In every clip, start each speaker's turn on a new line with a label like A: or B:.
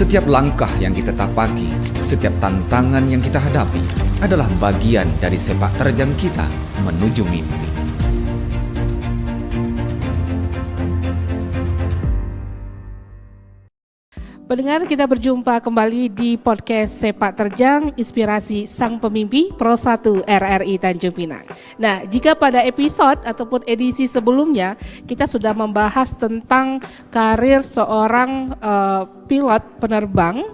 A: Setiap langkah yang kita tapaki, setiap tantangan yang kita hadapi adalah bagian dari sepak terjang kita menuju mimpi.
B: Pendengar, kita berjumpa kembali di podcast Sepak Terjang Inspirasi Sang Pemimpi Pro 1 RRI Tanjung Pinang. Nah, jika pada episode ataupun edisi sebelumnya kita sudah membahas tentang karir seorang pilot penerbang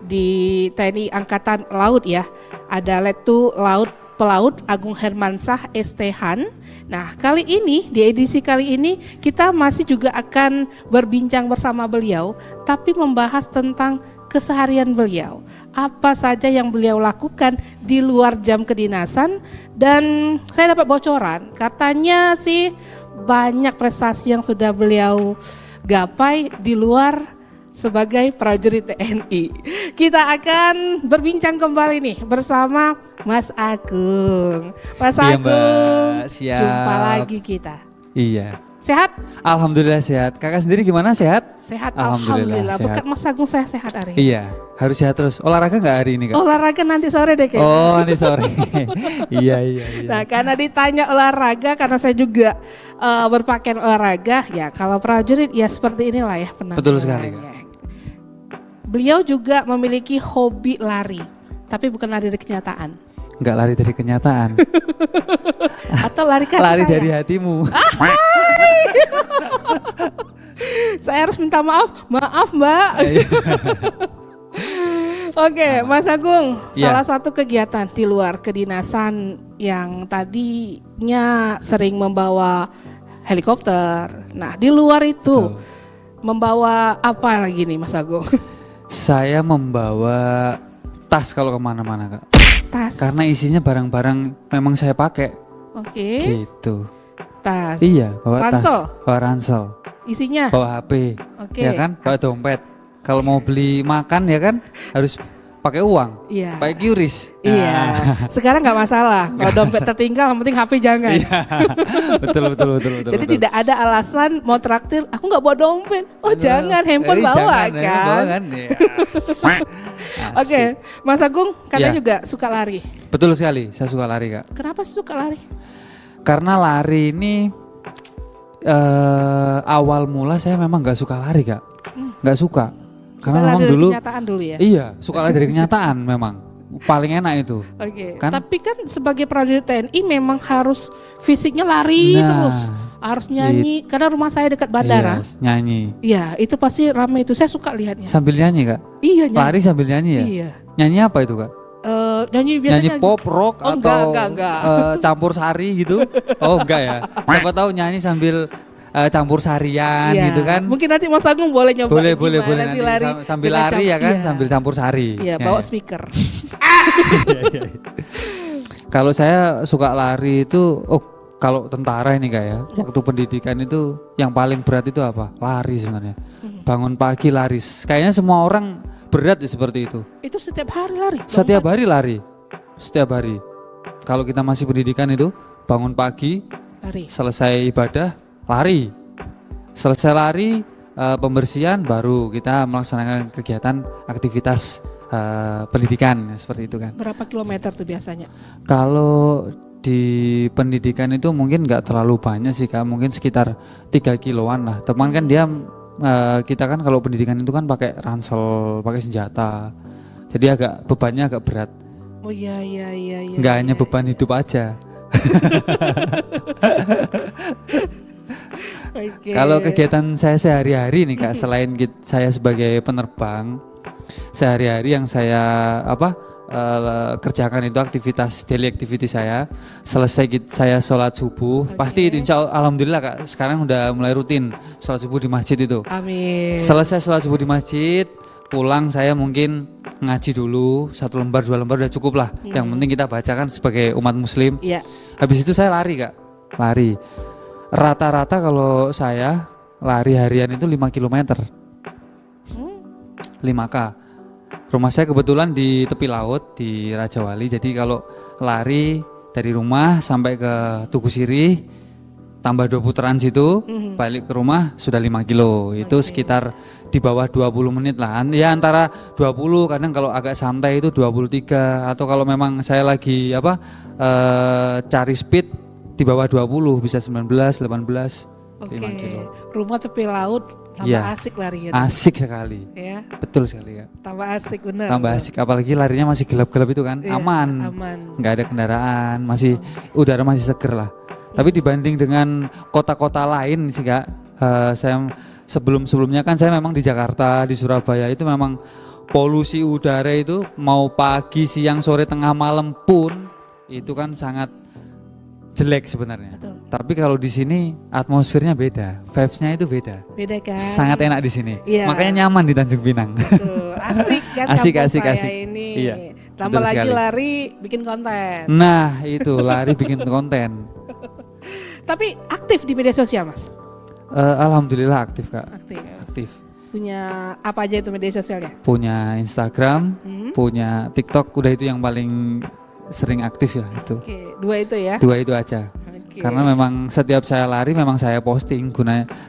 B: di TNI Angkatan Laut ya. Ada Letu Laut Pelaut Agung Hermansyah SThan. Nah, kali ini di edisi kali ini kita masih juga akan berbincang bersama beliau, tapi membahas tentang keseharian beliau. Apa saja yang beliau lakukan di luar jam kedinasan, dan saya dapat bocoran, katanya sih banyak prestasi yang sudah beliau gapai di luar sebagai prajurit TNI. Kita akan berbincang kembali nih bersama Mas Agung. Mas
C: Iya,
B: Agung,
C: Mbak. Siap.
B: jumpa lagi kita.
C: Iya.
B: Sehat?
C: Alhamdulillah sehat. Kakak sendiri gimana, sehat?
B: Sehat,
C: Alhamdulillah,
B: alhamdulillah.
C: sehat.
B: Bukan Mas Agung saya sehat hari ini.
C: Iya, harus sehat terus. Olahraga nggak hari ini, Kak?
B: Olahraga nanti sore deh kayaknya.
C: Oh, nanti sore. Iya.
B: Nah, karena ditanya olahraga, karena saya juga berpakaian olahraga, ya kalau prajurit ya seperti inilah ya penampilannya.
C: Betul sekali, Kak.
B: Beliau juga memiliki hobi lari, tapi bukan lari dari kenyataan.
C: Nggak lari dari kenyataan.
B: Atau lari ke hati
C: Lari
B: saya.
C: dari hatimu.
B: Saya harus minta maaf Mbak. Oke, Mas Agung,
C: Iya.
B: salah satu kegiatan di luar kedinasan yang tadinya sering membawa helikopter. Nah, di luar itu
C: Betul.
B: membawa apa lagi nih Mas Agung?
C: Saya membawa tas kalau kemana-mana, Kak.
B: Tas.
C: Karena isinya barang-barang memang saya pakai.
B: Oke.
C: Gitu.
B: Tas.
C: Iya, bawa
B: Ransel.
C: tas, bawa ransel,
B: Isinya.
C: bawa HP,
B: Oke.
C: ya kan, bawa dompet. Kalau mau beli makan ya kan harus pakai uang,
B: Iya.
C: pakai QRIS.
B: Iya.
C: Nah,
B: Sekarang nggak masalah. Kalau dompet tertinggal, yang penting HP jangan.
C: Iya. betul.
B: Jadi
C: betul.
B: tidak ada alasan mau traktir, aku nggak bawa dompet. Oh jangan, handphone bawa
C: jangan,
B: kan.
C: handphone bawa kan. Yes.
B: Oke,
C: Asik.
B: Mas Agung, katanya
C: Iya.
B: juga suka lari.
C: Betul sekali, saya suka lari, Kak.
B: Kenapa sih suka lari?
C: Karena lari ini awal mula saya memang nggak suka lari, Kak. Nggak suka. Karena
B: Suka lari
C: memang
B: dari
C: dulu
B: kenyataan dulu ya.
C: iya, suka lari dari kenyataan memang. Paling enak itu.
B: Oke.
C: Kan?
B: Tapi kan sebagai prajurit TNI memang harus fisiknya lari
C: Nah,
B: terus, harus nyanyi. Karena rumah saya dekat bandara.
C: Yes, nyanyi.
B: Iya, itu pasti ramai itu. Saya suka lihatnya.
C: Sambil nyanyi, Kak.
B: Iya nyanyi.
C: Lari sambil nyanyi ya?
B: Iya.
C: Nyanyi apa itu, Kak?
B: Nyanyi biasanya.
C: Nyanyi pop, rock,
B: Oh,
C: atau
B: enggak.
C: campur sari gitu? Oh enggak ya? Siapa tahu nyanyi sambil campur sarian
B: Iya.
C: gitu kan?
B: Mungkin nanti Mas Agung boleh nyoba.
C: Boleh
B: gimana
C: nanti
B: sih lari
C: sambil
B: dengan
C: lari ya kan?
B: iya.
C: Sambil campur sari.
B: Iya,
C: Ya,
B: bawa
C: ya.
B: speaker.
C: Kalau saya suka lari itu, kalau tentara ini Kak ya, waktu pendidikan itu yang paling berat itu apa? Lari sebenarnya. Bangun pagi lari. Kayaknya semua orang berat ya seperti itu.
B: Itu setiap hari lari.
C: Setiap hari lari. Setiap hari. Kalau kita masih pendidikan itu bangun pagi,
B: lari.
C: selesai ibadah, lari. Selesai lari, pembersihan, baru kita melaksanakan kegiatan aktivitas pendidikan seperti itu kan.
B: Berapa kilometer tuh biasanya?
C: Kalau di pendidikan itu mungkin nggak terlalu banyak sih Kak, mungkin sekitar 3 kiloan lah. Teman kan dia kita kan kalau pendidikan itu kan pakai ransel, pakai senjata. Jadi bebannya agak berat.
B: Oh iya.
C: Nggak hanya beban hidup aja.
B: Oke.
C: Kalau kegiatan saya sehari-hari nih Kak, selain saya sebagai penerbang, sehari-hari yang saya kerjakan itu aktivitas daily activity saya. Selesai saya sholat subuh, pasti insya Allah, alhamdulillah Kak, sekarang udah mulai rutin sholat subuh di masjid itu.
B: Amin.
C: Selesai sholat subuh di masjid, pulang saya mungkin ngaji dulu 1 lembar 2 lembar udah cukup lah. Yang penting kita bacakan sebagai umat muslim.
B: Iya.
C: Habis itu saya lari Kak, lari. Rata-rata kalau saya lari harian itu 5 km. 5K. Rumah saya kebetulan di tepi laut di Raja Wali. Jadi kalau lari dari rumah sampai ke Tugu Sirih tambah 2 putaran situ, balik ke rumah sudah 5 kilo. Itu sekitar di bawah 20 menit lah. Ya antara 20, kadang kalau agak santai itu 23, atau kalau memang saya lagi cari speed di bawah 20 bisa 19, 18, 5 kilo.
B: Rumah tepi laut tambah
C: Iya.
B: asik larinya.
C: Asik sekali.
B: Ya,
C: Betul sekali ya.
B: tambah asik benar.
C: Tambah asik, apalagi larinya masih gelap-gelap itu kan,
B: Iya,
C: aman.
B: aman.
C: Nggak ada kendaraan, masih udara masih seger lah. Tapi dibanding dengan kota-kota lain sih Kak, saya sebelumnya kan saya memang di Jakarta, di Surabaya itu memang polusi udara itu mau pagi, siang, sore, tengah malam pun itu kan sangat jelek sebenarnya.
B: Betul.
C: Tapi kalau di sini atmosfernya beda, vibes-nya itu beda.
B: Beda kan?
C: Sangat enak di sini.
B: Iya.
C: Makanya nyaman di Tanjung Pinang.
B: Betul. Asik kan
C: Asik,
B: kampung
C: asik,
B: saya
C: asik.
B: ini.
C: Iya,
B: Tambah
C: betul
B: lagi
C: sekali.
B: lari bikin konten.
C: Nah, itu lari bikin konten.
B: Tapi aktif di media sosial Mas?
C: Alhamdulillah aktif Kak.
B: Aktif.
C: Aktif.
B: Punya apa aja itu media sosialnya?
C: Punya Instagram, punya TikTok, udah itu yang paling sering aktif ya itu.
B: Oke, 2 itu ya.
C: 2 itu aja.
B: Oke.
C: Karena memang setiap saya lari memang saya posting,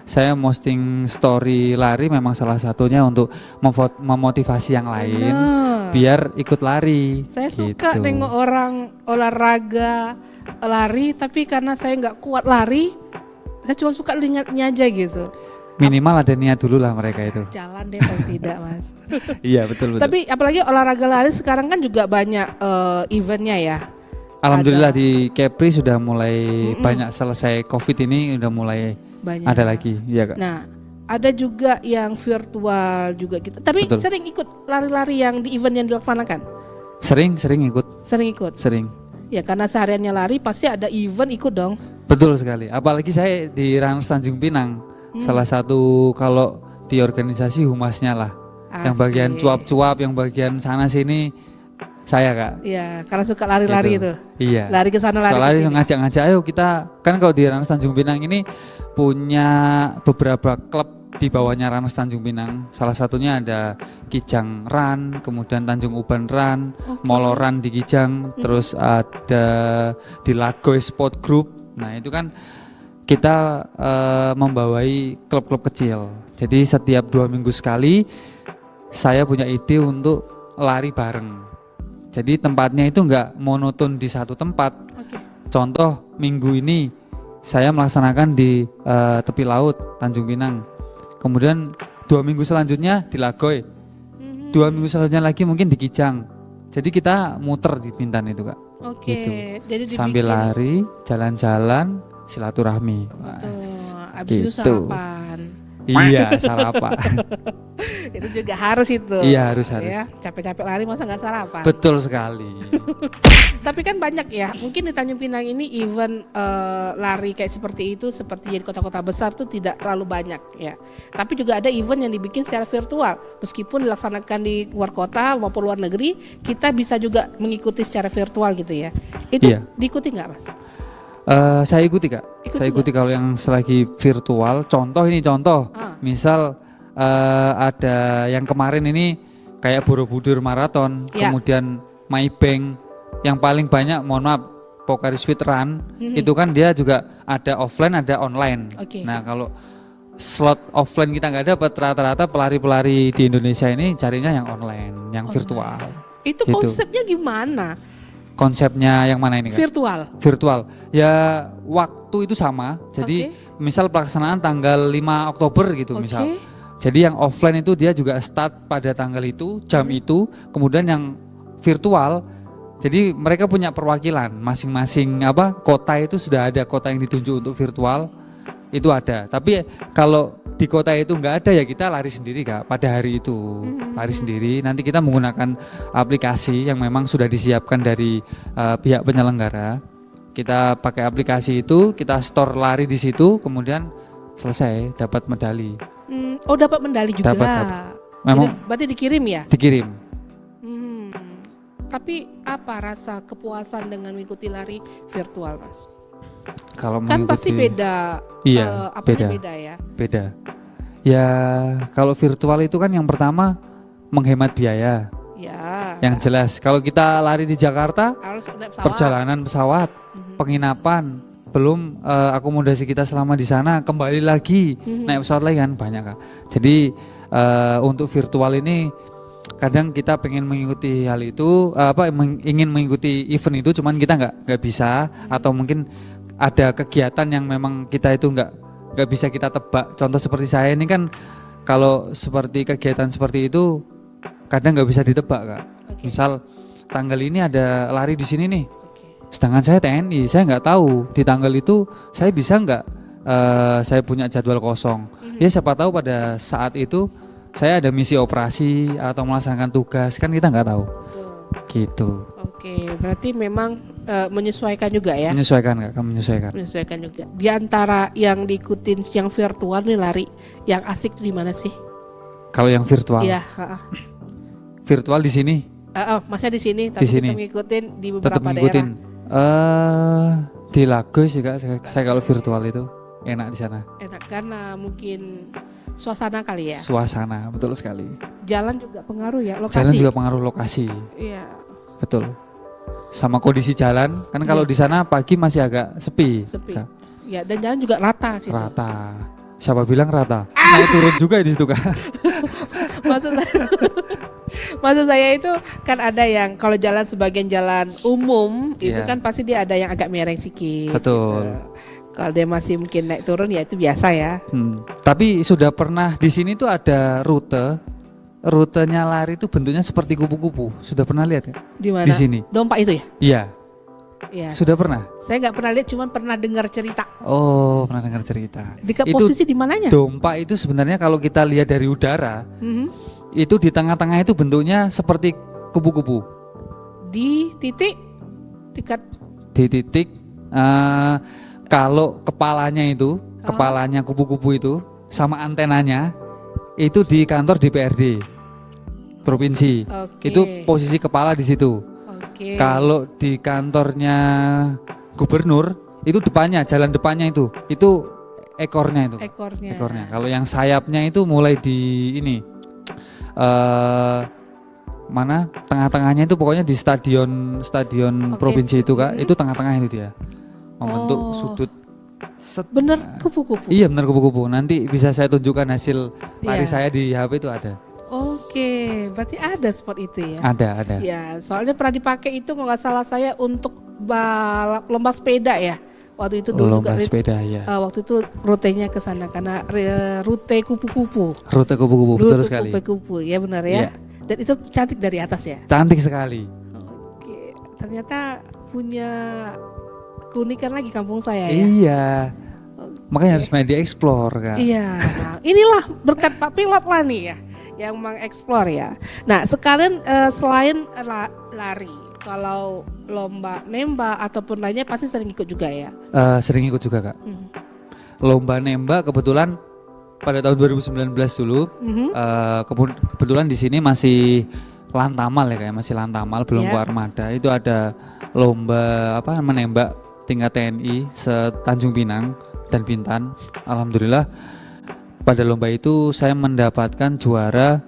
C: saya posting story lari memang salah satunya untuk memotivasi yang lain
B: Bener.
C: biar ikut lari.
B: Saya suka
C: gitu.
B: nengok orang olahraga lari, tapi karena saya nggak kuat lari, saya cuma suka lihatnya aja gitu.
C: Minimal ada niat dulu lah mereka itu.
B: Jalan deh kalau tidak Mas.
C: Iya betul.
B: Tapi apalagi olahraga lari sekarang kan juga banyak eventnya ya.
C: Alhamdulillah di Kepri sudah mulai banyak, selesai COVID ini udah mulai
B: Banyak.
C: ada lagi, ya Kak.
B: Nah, ada juga yang virtual juga gitu. Tapi
C: Betul.
B: sering ikut lari-lari yang di event yang dilaksanakan?
C: Sering ikut,
B: Sering ikut?
C: sering.
B: Ya karena sehariannya lari pasti ada event ikut dong.
C: Betul sekali. Apalagi saya di Runners Tanjung Pinang, salah satu kalau di organisasi humasnya lah. Yang bagian
B: Asik.
C: cuap-cuap, yang bagian sana sini saya Kak.
B: Iya, karena suka lari-lari itu.
C: Iya.
B: Lari ke sana lari
C: Soalnya
B: ke sini.
C: ngajak-ngajak, ayo kita kan kalau di Runners Tanjung Pinang ini punya beberapa klub di bawahnya Runners Tanjung Pinang. Salah satunya ada Kijang Run, kemudian Tanjung Uban Run, Molo Run di Kijang, terus ada di Lagoy Sport Group. Nah itu kan kita membawai klub-klub kecil. Jadi setiap 2 minggu sekali saya punya ide untuk lari bareng. Jadi tempatnya itu nggak monoton di satu tempat.
B: Oke.
C: Contoh minggu ini saya melaksanakan di tepi laut Tanjung Pinang. Kemudian 2 minggu selanjutnya di Lagoy. 2 minggu selanjutnya lagi mungkin di Kijang. Jadi kita muter di Bintan itu Kak.
B: Oke.
C: Gitu.
B: Jadi
C: Sambil
B: dibikin-
C: lari, jalan-jalan, silaturahmi. Wah,
B: Habis itu
C: gitu.
B: sarapan.
C: Iya sarapan.
B: Itu juga harus itu.
C: Iya, harus.
B: Ya, capek-capek lari masa nggak sarapan.
C: Betul sekali.
B: Tapi kan banyak ya, mungkin di Tanjung Pinang ini event lari kayak seperti itu, seperti di kota-kota besar tuh tidak terlalu banyak ya. Tapi juga ada event yang dibikin secara virtual, meskipun dilaksanakan di luar kota maupun luar negeri, kita bisa juga mengikuti secara virtual gitu ya. Itu
C: Iya.
B: diikuti nggak Mas?
C: Saya ikuti Kak.
B: Ikut
C: Saya
B: juga?
C: ikuti kalau yang selagi virtual. Contoh, misal ada yang kemarin ini kayak Borobudur Marathon,
B: Ya.
C: kemudian Maybank yang paling banyak, mohon maaf, Pocari Sweat Run, itu kan dia juga ada offline, ada online.
B: Oke.
C: Nah kalau slot offline kita nggak dapat, rata-rata pelari-pelari di Indonesia ini carinya yang online, yang virtual.
B: Itu
C: Gitu.
B: konsepnya gimana?
C: Konsepnya yang mana ini Kak?
B: Virtual.
C: Virtual. Ya waktu itu sama. Jadi misal pelaksanaan tanggal 5 Oktober gitu
B: Oke.
C: misal. Jadi yang offline itu dia juga start pada tanggal itu, jam itu. Kemudian yang virtual, jadi mereka punya perwakilan masing-masing kota itu sudah ada kota yang ditunjuk untuk virtual itu ada. Tapi kalau di kota itu nggak ada ya kita lari sendiri Kak pada hari itu. Lari sendiri. Nanti kita menggunakan aplikasi yang memang sudah disiapkan dari pihak penyelenggara. Kita pakai aplikasi itu, kita store lari di situ, kemudian selesai dapat medali.
B: Oh dapat medali juga.
C: Dapat. Memang
B: Berarti dikirim ya?
C: dikirim.
B: Hmm. Tapi apa rasa kepuasan dengan mengikuti lari virtual Mas?
C: Kalau
B: Kan pasti
C: mengikuti-
B: beda.
C: Iya,
B: Apanya
C: beda.
B: beda ya?
C: Beda. Ya kalau virtual itu kan yang pertama menghemat biaya.
B: Ya.
C: Yang jelas kalau kita lari di Jakarta,
B: Harus naik pesawat.
C: perjalanan pesawat, penginapan, belum akomodasi kita selama di sana kembali lagi naik pesawat lagi kan banyak Kak. Jadi untuk virtual ini kadang kita pengen mengikuti hal itu ingin mengikuti event itu cuman kita nggak bisa atau mungkin ada kegiatan yang memang kita itu nggak bisa kita tebak. Contoh seperti saya ini kan kalau seperti kegiatan seperti itu kadang nggak bisa ditebak Kak. Misal tanggal ini ada lari di sini nih, sedangkan saya TNI, saya nggak tahu di tanggal itu saya bisa nggak, saya punya jadwal kosong. Ya siapa tahu pada saat itu saya ada misi operasi atau melaksanakan tugas, kan kita nggak tahu. Gitu.
B: Oke, berarti memang menyesuaikan juga ya?
C: Menyesuaikan Kak, menyesuaikan.
B: Menyesuaikan juga. Di antara yang diikutin yang virtual nih lari, yang asik di mana sih?
C: Kalau yang virtual?
B: Iya.
C: Virtual di sini?
B: Masih di sini, tapi
C: kita
B: ngikutin di beberapa
C: tetap ngikutin.
B: daerah.
C: Di Lagos sih Kak, saya kalau virtual itu enak di sana.
B: Enak karena mungkin suasana kali ya.
C: Suasana, betul sekali.
B: Jalan juga pengaruh ya, lokasi.
C: Jalan juga pengaruh lokasi.
B: Iya.
C: Betul. Sama kondisi jalan, kan kalau di sana pagi masih agak sepi.
B: Sepi.
C: Kak.
B: Ya, dan jalan juga rata sih.
C: Rata. Siapa bilang rata? Naik turun juga di situ Kak.
B: Maksud saya itu kan ada yang kalau jalan sebagian jalan umum itu kan pasti dia ada yang agak miring sedikit.
C: Betul.
B: Gitu. Kalau dia masih mungkin naik turun ya itu biasa ya.
C: Tapi sudah pernah di sini tuh ada rutenya lari itu bentuknya seperti kupu-kupu. Sudah pernah lihat Kak?
B: Di mana?
C: Di sini.
B: Dompa itu ya?
C: Iya.
B: Iya.
C: Sudah pernah?
B: Saya nggak pernah lihat, cuman pernah dengar cerita.
C: Oh, pernah dengar cerita.
B: Posisi di mananya?
C: Dompa itu sebenarnya kalau kita lihat dari udara, itu di tengah-tengah itu bentuknya seperti kupu-kupu.
B: Di titik dekat.
C: Di titik kalau kepalanya kupu-kupu itu sama antenanya itu di kantor DPRD provinsi. Itu posisi kepala di situ. Kalau di kantornya gubernur itu depannya, jalan depannya itu ekornya itu. Ekornya. Kalau yang sayapnya itu mulai di ini mana tengah-tengahnya itu pokoknya di stadion provinsi itu Kak. Itu tengah-tengah itu dia. Membentuk sudut.
B: Bener kupu-kupu.
C: Iya bener kupu-kupu. Nanti bisa saya tunjukkan hasil lari saya di HP itu ada.
B: Oke, berarti ada spot itu ya?
C: Ada.
B: Ya, soalnya pernah dipakai itu kalau nggak salah saya untuk balap lomba sepeda ya. Waktu itu dulu
C: lomba sepeda ya.
B: Waktu itu rutenya ke sana karena rute kupu-kupu.
C: Rute kupu-kupu betul sekali.
B: Rute kupu-kupu ya benar ya. Dan itu cantik dari atas ya.
C: Cantik sekali.
B: Oke, ternyata punya keunikan lagi kampung saya ya.
C: Iya. Makanya harus main di explore Kak.
B: Iya. Inilah berkat Pak Pilot lah nih ya yang mengeksplor ya. Nah sekalian selain lari, kalau lomba nembak ataupun lainnya pasti sering ikut juga ya?
C: Sering ikut juga Kak. Lomba nembak kebetulan pada tahun 2019 dulu, kebetulan di sini masih Lantamal ya kayak masih Lantamal belum ke Armada. Itu ada lomba menembak tingkat TNI se-Tanjung Pinang dan Bintan. Alhamdulillah pada lomba itu saya mendapatkan juara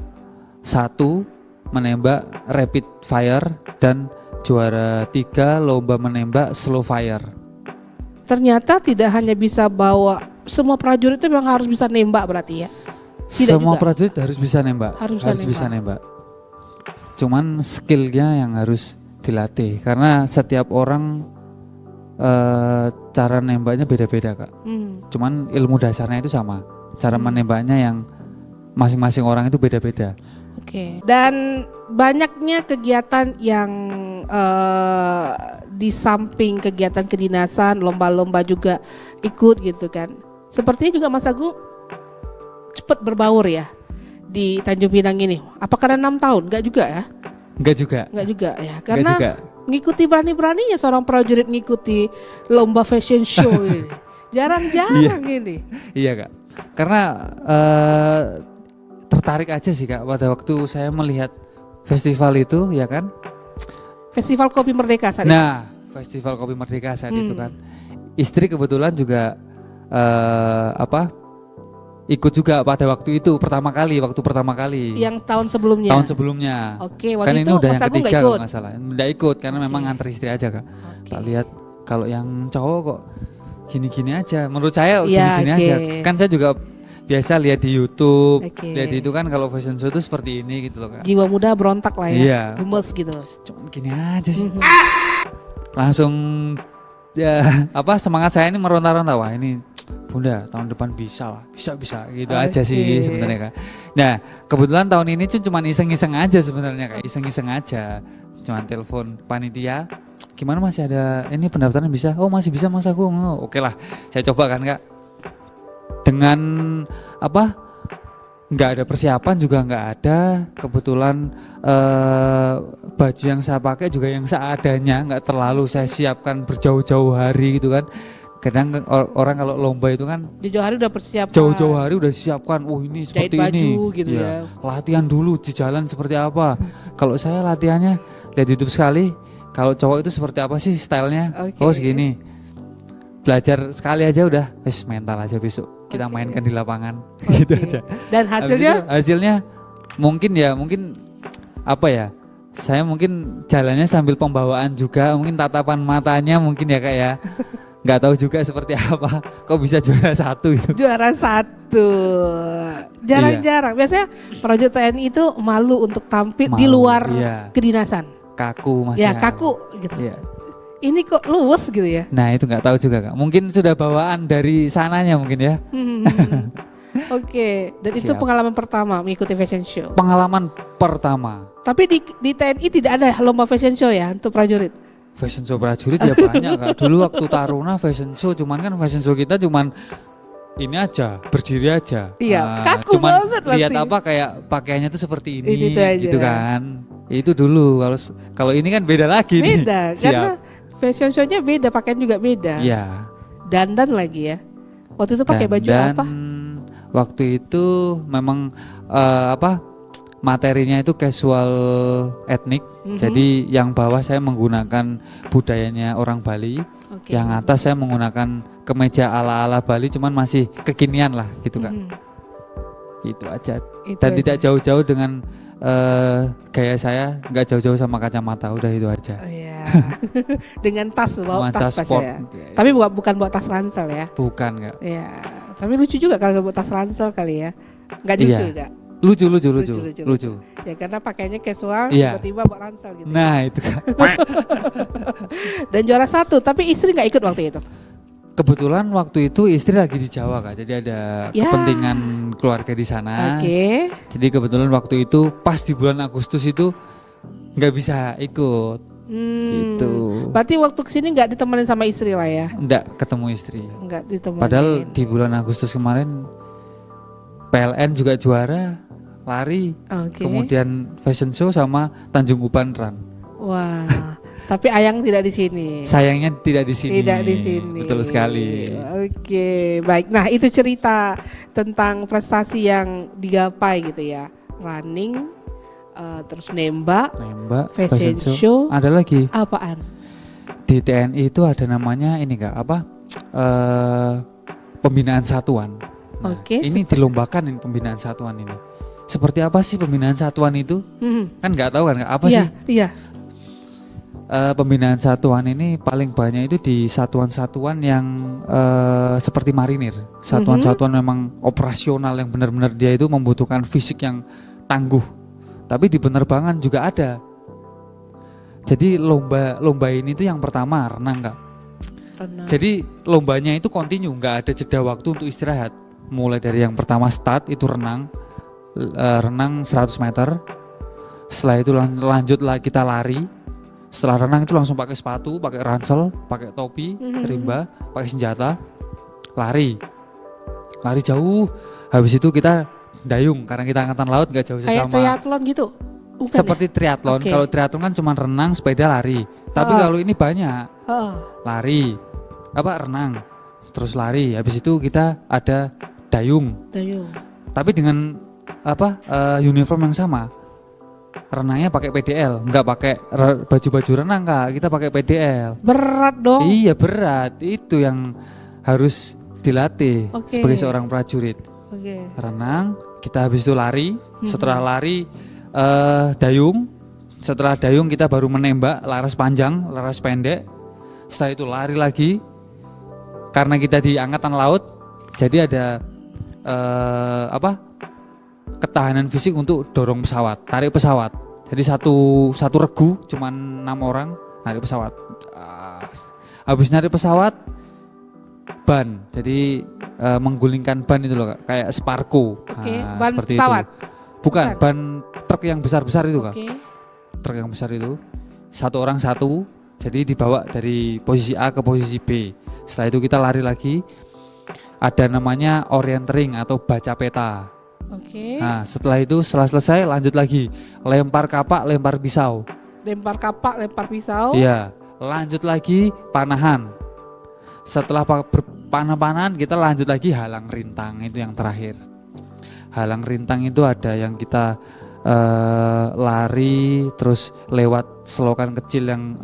C: 1 menembak rapid fire dan juara 3 lomba menembak slow fire. Ternyata
B: tidak hanya bisa bawa, semua prajurit itu memang harus bisa nembak berarti ya?
C: Semua prajurit harus bisa nembak. Harus bisa nembak. Cuman skillnya yang harus dilatih karena setiap orang cara nembaknya beda-beda Kak. Cuman ilmu dasarnya itu sama. Cara menembaknya yang masing-masing orang itu beda-beda.
B: Oke. Dan banyaknya kegiatan yang di samping kegiatan kedinasan, lomba-lomba juga ikut gitu kan. Sepertinya juga Mas Agung cepat berbaur ya di Tanjung Pinang ini. Apa karena 6 tahun? Enggak juga ya?
C: Enggak juga
B: Ya. Karena ngikuti berani-beraninya seorang prajurit ngikuti lomba fashion show ini. Jarang-jarang ini.
C: Iya Kak. Karena tertarik aja sih Kak pada waktu saya melihat festival itu ya kan.
B: Festival Kopi Merdeka saat itu.
C: Nah, Festival Kopi Merdeka saat itu kan. Istri kebetulan juga ikut juga pada waktu itu pertama kali.
B: Yang tahun sebelumnya. Oke, waktu
C: kan
B: itu
C: ini udah
B: Mas
C: yang
B: Agung
C: ketiga
B: ikut.
C: kalau nggak salah. Nggak ikut karena memang nganter istri aja Kak. Tak lihat kalau yang cowok kok gini-gini aja. Menurut saya
B: Ya,
C: gini-gini
B: oke.
C: aja. Kan saya juga biasa lihat di YouTube,
B: Oke.
C: lihat itu kan kalau fashion show itu seperti ini gitu loh Kak.
B: Jiwa muda berontak lah ya,
C: Iya.
B: gemes gitu.
C: Cuman gini aja sih.
B: Mhm.
C: Langsung ya semangat saya ini meronta-ronta, wah ini Bunda tahun depan bisa lah, bisa gitu aja sih
B: Oke.
C: sebenarnya Kak. Nah kebetulan tahun ini cuman iseng-iseng aja sebenarnya Kak, iseng-iseng aja, cuman telepon panitia, gimana masih ada ini pendaftaran bisa? Oh masih bisa Mas Agung, oh, oke lah, saya coba kan Kak. Dengan nggak ada persiapan juga nggak ada, kebetulan baju yang saya pakai juga yang seadanya, nggak terlalu saya siapkan berjauh-jauh hari gitu kan. Kadang orang kalau lomba itu kan
B: Jauh-jauh hari udah persiapan.
C: jauh-jauh hari udah disiapkan, oh ini
B: Jahit
C: seperti
B: baju
C: ini
B: gitu ya.
C: latihan dulu di jalan seperti apa. Kalau saya latihannya lihat YouTube sekali, kalau cowok itu seperti apa sih stylenya,
B: Oke.
C: oh segini, belajar sekali aja udah wes mental aja besok kita
B: Oke.
C: mainkan di lapangan
B: Oke.
C: gitu aja.
B: Dan
C: Habis
B: hasilnya
C: itu hasilnya mungkin saya mungkin jalannya sambil pembawaan juga, mungkin tatapan matanya mungkin ya Kak ya. Nggak tahu juga seperti apa, kok bisa juara 1 itu.
B: juara 1. Jarang-jarang. Biasanya prajurit TNI itu malu untuk tampil di
C: Malu,
B: luar
C: iya.
B: kedinasan.
C: Kaku masih.
B: Ya kaku gitu.
C: Iya.
B: Ini kok luwes gitu ya.
C: Nah itu nggak tahu juga Kak, mungkin sudah bawaan dari sananya mungkin ya.
B: Oke, dan itu
C: Siap.
B: pengalaman pertama mengikuti fashion show.
C: Pengalaman pertama
B: Tapi di TNI tidak ada lomba fashion show ya untuk prajurit.
C: fashion show prajurit ya banyak Kak. Dulu waktu Taruna fashion show, cuman kan fashion show kita cuman ini aja, berdiri aja.
B: Iya, kaku
C: cuman
B: banget
C: lihat
B: pasti.
C: apa kayak pakaiannya tuh seperti ini,
B: Itu aja.
C: gitu kan. Itu dulu. Kalau ini kan beda lagi nih.
B: Beda, karena
C: Siap.
B: fashion show-nya beda, pakaian juga beda.
C: Iya.
B: Dandan lagi ya. Waktu itu pakai baju
C: Dan
B: apa?
C: waktu itu memang materinya itu casual etnik.
B: Mhm.
C: Jadi yang bawah saya menggunakan budayanya orang Bali,
B: Oke.
C: yang atas saya menggunakan kemeja ala-ala Bali, cuman masih kekinian lah gitu Kak.
B: Mhm.
C: Itu aja.
B: Itu
C: Dan
B: aja.
C: tidak jauh-jauh dengan gaya saya, nggak jauh-jauh sama kacamata, udah itu aja.
B: Oh iya. Dengan tas, bawa
C: Nuansa
B: tas
C: sport.
B: ya. Tapi bukan bawa tas ransel ya.
C: Bukan Kak.
B: Iya. Tapi lucu juga kalau bawa tas ransel kali ya. Enggak lucu
C: Iya.
B: juga.
C: Lucu.
B: Lucu. Ya karena pakainya casual,
C: Iya.
B: tiba-tiba bawa ransel gitu.
C: Nah itu Kak.
B: Dan juara 1, tapi istri nggak ikut waktu itu.
C: Kebetulan waktu itu istri lagi di Jawa Kak, jadi ada
B: Ya.
C: kepentingan keluarga di sana.
B: Oke.
C: Jadi kebetulan waktu itu pas di bulan Agustus itu nggak bisa ikut gitu.
B: Berarti waktu kesini nggak ditemenin sama istri lah ya?
C: Nggak ketemu istri.
B: Nggak ditemenin.
C: Padahal di bulan Agustus kemarin PLN juga juara lari,
B: Oke.
C: kemudian fashion show sama Tanjung Uban Run.
B: Wah. Tapi Ayang tidak di sini.
C: Sayangnya tidak di sini.
B: Tidak di sini.
C: Betul sekali.
B: Oke, baik. Nah, itu cerita tentang prestasi yang digapai gitu ya. Running, terus nembak, fashion show.
C: Ada lagi
B: Apaan?
C: di TNI itu ada namanya ini Kak, pembinaan satuan. Nah,
B: Oke,
C: ini dilombakan ini pembinaan satuan ini. Seperti apa sih pembinaan satuan itu? Kan nggak tahu kan Kak, apa
B: Iya,
C: sih?
B: iya.
C: Pembinaan satuan ini paling banyak itu di satuan-satuan yang seperti marinir. Satuan-satuan memang operasional yang benar-benar dia itu membutuhkan fisik yang tangguh. Tapi di penerbangan juga ada. Jadi lomba ini tuh yang pertama renang Kak.
B: Renang.
C: Jadi lombanya itu kontinu, nggak ada jeda waktu untuk istirahat. Mulai dari yang pertama start itu renang 100 meter. Setelah itu lanjut lah kita lari. Setelah renang itu langsung pakai sepatu, pakai ransel, pakai topi, rimba, pakai senjata, lari jauh. Habis itu kita dayung karena kita angkatan laut nggak jauh
B: Kayak
C: sesama.
B: triathlon gitu? Bukan
C: Seperti triathlon.
B: Oke.
C: Kalau triathlon kan cuma renang, sepeda, lari. Tapi kalau ini banyak
B: ya? Oh,
C: lari, renang, terus lari. Habis itu kita ada dayung.
B: dayung.
C: Tapi dengan uniform yang sama. Renangnya pakai PDL, nggak pakai baju-baju renang Kak, kita pakai PDL.
B: Berat dong.
C: Iya berat, itu yang harus dilatih
B: Oke.
C: sebagai seorang prajurit.
B: Oke.
C: Renang, kita habis itu lari, setelah lari dayung, setelah dayung kita baru menembak laras panjang, laras pendek. Setelah itu lari lagi, karena kita di angkatan laut, jadi ada ketahanan fisik untuk dorong pesawat, tarik pesawat. Jadi satu regu cuman 6 orang narik pesawat. Habis narik pesawat, ban. Jadi menggulingkan ban itu loh Kak, kayak Sparko.
B: Oke, ban
C: seperti
B: pesawat.
C: itu. Bukan, ban truk yang besar-besar itu Kak.
B: Oke.
C: Truk yang besar itu. Satu orang satu. Jadi dibawa dari posisi A ke posisi B. Setelah itu kita lari lagi. Ada namanya orientering atau baca peta.
B: Oke.
C: Nah, setelah selesai lanjut lagi. Lempar kapak, lempar pisau.
B: Lempar kapak, lempar pisau.
C: Iya, lanjut lagi panahan. Setelah panah-panahan kita lanjut lagi halang rintang, itu yang terakhir. Halang rintang itu ada yang kita lari terus lewat selokan kecil yang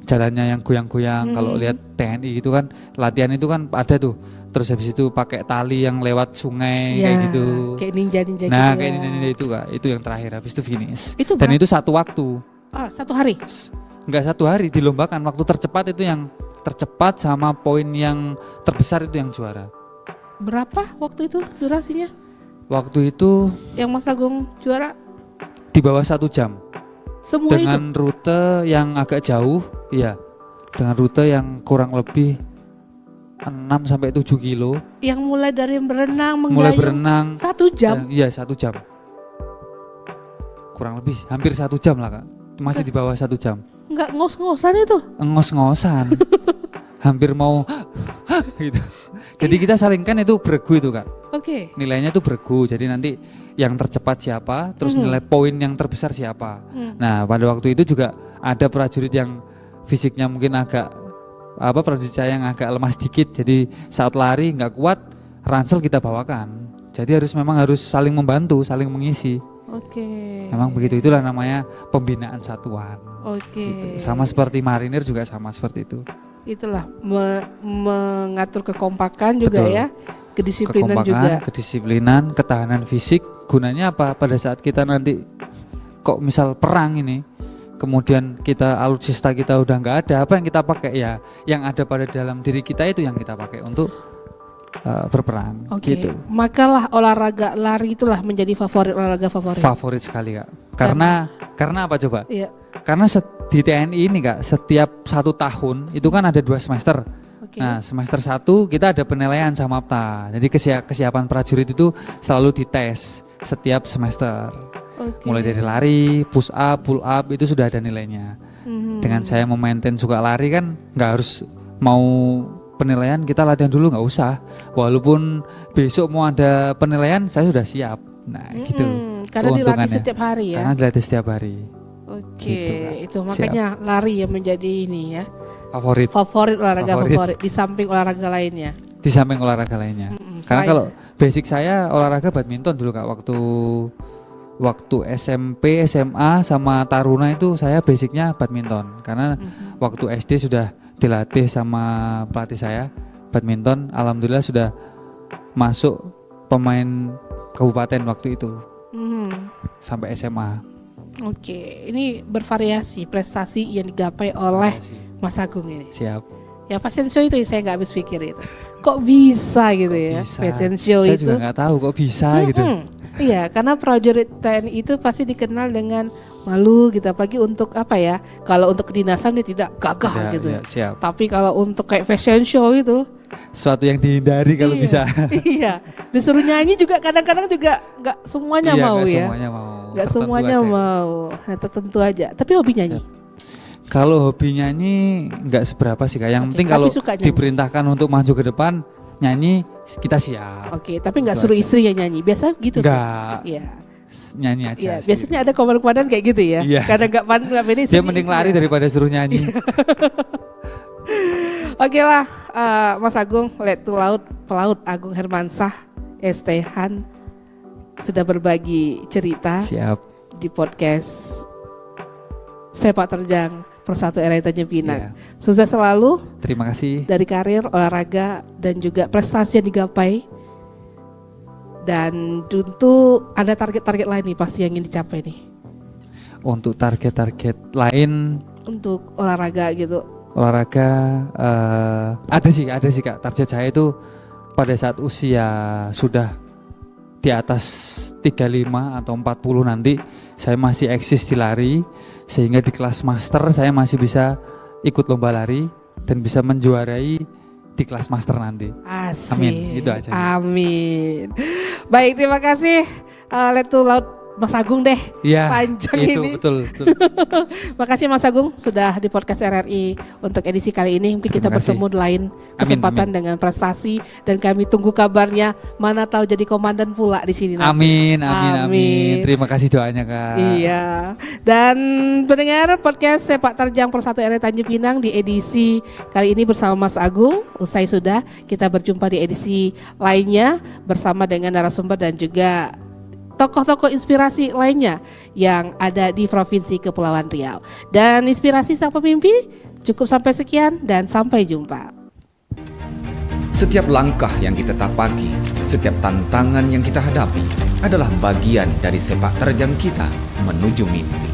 C: jalannya yang goyang-goyang. Kalau lihat TNI gitu kan latihan itu kan ada tuh. Terus habis itu pakai tali yang lewat sungai kayak gitu.
B: Kayak ninja-ninja
C: Nah,
B: gitu.
C: kayak ninja itu Kak. Itu yang terakhir, habis itu finish.
B: Itu
C: Dan itu satu waktu.
B: satu hari.
C: Enggak satu hari, dilombakan. Waktu tercepat itu yang tercepat sama poin yang terbesar itu yang juara.
B: Berapa waktu itu durasinya?
C: Waktu itu
B: Yang Mas Agung juara
C: di bawah 1 jam.
B: semua
C: Dengan rute yang agak jauh, iya. Dengan rute yang kurang lebih 6 sampai 7 kilo.
B: Yang mulai dari berenang, menggayung.
C: Mulai berenang
B: 1 jam.
C: Iya, 1 jam. Kurang lebih hampir 1 jam lah Kak. Masih di bawah 1 jam.
B: Enggak ngos-ngosan itu.
C: Ngos-ngosan. Hampir mau gitu. Jadi kita salingkan itu beregu itu Kak.
B: Oke.
C: Nilainya itu beregu. Jadi nanti yang tercepat siapa, terus nilai poin yang terbesar siapa. Nah, pada waktu itu juga ada prajurit yang fisiknya mungkin agak prajurit saya yang agak lemah sedikit. Jadi saat lari nggak kuat, ransel kita bawakan. Jadi memang harus saling membantu, saling mengisi.
B: Oke.
C: Memang begitu, itulah namanya pembinaan satuan.
B: Oke.
C: Gitu. Sama seperti marinir juga sama seperti itu.
B: Itulah mengatur kekompakan juga.
C: Betul.
B: Ya. Kedisiplinan juga.
C: Kedisiplinan, ketahanan fisik. Gunanya apa? Pada saat kita nanti kok misal perang ini, kemudian kita alutsista kita udah nggak ada, apa yang kita pakai ya? Yang ada pada dalam diri kita itu yang kita pakai untuk berperang.
B: Oke.
C: Gitu.
B: Makalah olahraga lari itulah menjadi olahraga favorit.
C: Favorit sekali Kak. Karena apa coba?
B: Iya.
C: Karena di TNI ini Kak, setiap 1 tahun itu kan ada 2 semester.
B: Oke.
C: Nah, semester 1 kita ada penilaian sama APTA. Jadi kesiapan prajurit itu selalu dites setiap semester.
B: Oke.
C: Mulai dari lari, push up, pull up itu sudah ada nilainya. Dengan saya memaintain suka lari kan nggak harus mau penilaian kita latihan dulu, nggak usah. Walaupun besok mau ada penilaian saya sudah siap. Nah, gitu.
B: Karena dilatih
C: keuntungannya.
B: setiap hari ya.
C: Karena dilatih setiap hari.
B: Oke,
C: Gitu, Kak.
B: itu makanya lari yang menjadi ini ya.
C: Favorit
B: Olahraga favorit di samping olahraga lainnya.
C: di samping olahraga lainnya. Karena kalau basic saya olahraga badminton dulu Kak, waktu SMP, SMA sama taruna itu saya basicnya badminton. Karena waktu SD sudah dilatih sama pelatih saya badminton, alhamdulillah sudah masuk pemain kabupaten waktu itu. Sampai SMA.
B: Oke, ini bervariasi prestasi yang digapai oleh Mas Agung ini.
C: Siap.
B: Ya fashion show itu saya nggak habis pikir itu. Kok bisa gitu ya?
C: Bisa.
B: Fashion show
C: Saya
B: itu.
C: juga nggak tahu kok bisa gitu.
B: Iya, karena prajurit TNI itu pasti dikenal dengan malu gitu, apalagi untuk apa ya? Kalau untuk kedinasan dia tidak gagah gitu.
C: Ya, siap.
B: Tapi kalau untuk kayak fashion show itu,
C: Suatu yang dihindari kalau bisa.
B: iya, disuruh nyanyi juga kadang-kadang juga nggak semuanya
C: Iya,
B: mau
C: nggak
B: ya.
C: semuanya mau.
B: Nggak
C: Tertentu
B: semuanya
C: aja.
B: mau, nah, tertentu aja. Tapi hobi nyanyi.
C: Kalau hobi nyanyi nggak seberapa sih Kak. Yang
B: Oke,
C: penting
B: tapi
C: kalau
B: suka nyanyi.
C: diperintahkan untuk maju ke depan nyanyi kita siap.
B: Oke, tapi nggak
C: Itu
B: suruh
C: aja.
B: istri yang nyanyi. Biasa gitu. tuh.
C: Nggak,
B: Iya.
C: nyanyi aja.
B: Iya,
C: sendiri.
B: biasanya ada komandan-komandan kayak gitu ya.
C: Iya.
B: Kadang nggak pede.
C: Dia mending lari daripada suruh nyanyi.
B: Oke lah, Mas Agung, Letu Laut, Pelaut Agung Hermansah, ST Han sudah berbagi cerita
C: Siap.
B: di podcast Sepak Terjang Pro1 RRI Tanjung Pinang.
C: Iya.
B: Sukses selalu
C: Terima kasih.
B: dari karir, olahraga, dan juga prestasi yang digapai. Dan tentu ada target-target lain nih pasti yang ingin dicapai nih
C: Untuk target-target lain
B: untuk olahraga gitu.
C: olahraga ada sih Kak. Target saya itu pada saat usia sudah di atas 35 atau 40 nanti saya masih eksis di lari, sehingga di kelas master saya masih bisa ikut lomba lari dan bisa menjuarai di kelas master nanti.
B: Asik.
C: Amin, itu aja.
B: Amin. Baik, terima kasih Letu Laut Mas Agung deh.
C: Iya,
B: Panjang
C: itu
B: ini.
C: betul.
B: Makasih Mas Agung sudah di podcast RRI untuk edisi kali ini. Mungkin kita
C: Terima kasih.
B: bertemu di lain kesempatan dengan prestasi, dan kami tunggu kabarnya. Mana tahu jadi komandan pula di sini nanti.
C: Amin. Terima kasih doanya Kak.
B: Iya. Dan pendengar podcast Sepak Terjang Pro 1 RRI Tanjung Pinang di edisi kali ini bersama Mas Agung. Usai sudah, kita berjumpa di edisi lainnya bersama dengan narasumber dan juga tokoh-tokoh inspirasi lainnya yang ada di Provinsi Kepulauan Riau. Dan inspirasi sang pemimpi cukup sampai sekian dan sampai jumpa.
A: Setiap langkah yang kita tapaki, setiap tantangan yang kita hadapi adalah bagian dari sepak terjang kita menuju mimpi.